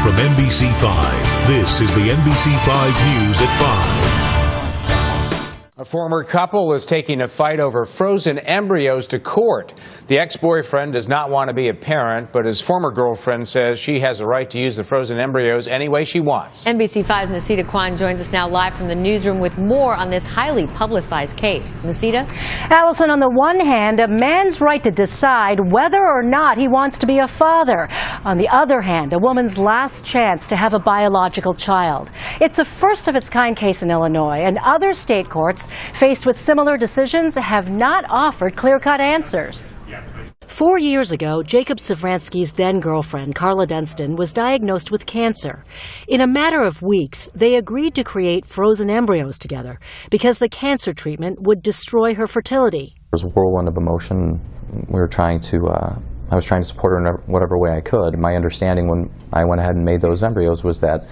From NBC5, this is the NBC5 News at 5. A former couple is taking a fight over frozen embryos to court. The ex-boyfriend does not want to be a parent, but his former girlfriend says she has a right to use the frozen embryos any way she wants. NBC5's Nasita Kwan joins us now live from the newsroom with more on this highly publicized case. Nasita? Allison, on the one hand, a man's right to decide whether or not he wants to be a father. On the other hand, a woman's last chance to have a biological child. It's a first-of-its-kind case in Illinois, and other state courts faced with similar decisions have not offered clear-cut answers. 4 years ago, Jacob Savransky's then-girlfriend, Carla Dunston, was diagnosed with cancer. In a matter of weeks, they agreed to create frozen embryos together because the cancer treatment would destroy her fertility. It was a whirlwind of emotion. I was trying to support her in whatever way I could. My understanding when I went ahead and made those embryos was that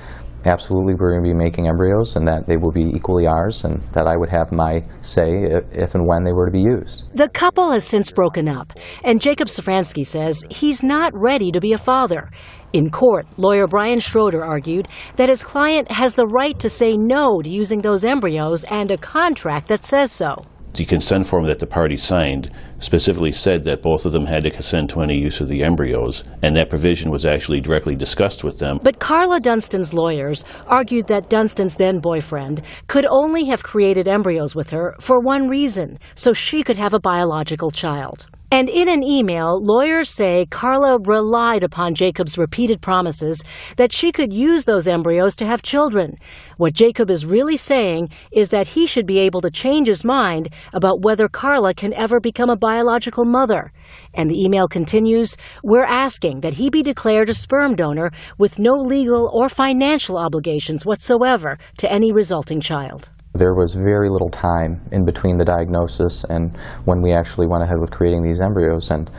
absolutely we're going to be making embryos and that they will be equally ours and that I would have my say if and when they were to be used. The couple has since broken up, and Jacob Savransky says he's not ready to be a father. In court, lawyer Brian Schroeder argued that his client has the right to say no to using those embryos and a contract that says so. The consent form that the parties signed specifically said that both of them had to consent to any use of the embryos, and that provision was actually directly discussed with them. But Carla Dunston's lawyers argued that Dunston's then-boyfriend could only have created embryos with her for one reason, so she could have a biological child. And in an email, lawyers say Carla relied upon Jacob's repeated promises that she could use those embryos to have children. What Jacob is really saying is that he should be able to change his mind about whether Carla can ever become a biological mother. And the email continues, "We're asking that he be declared a sperm donor with no legal or financial obligations whatsoever to any resulting child." There was very little time in between the diagnosis and when we actually went ahead with creating these embryos, and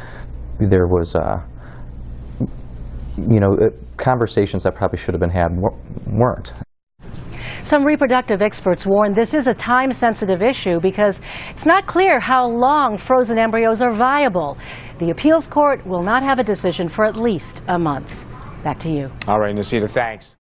there was, conversations that probably should have been had weren't. Some reproductive experts warn this is a time-sensitive issue because it's not clear how long frozen embryos are viable. The appeals court will not have a decision for at least a month. Back to you. All right, Nasita, thanks.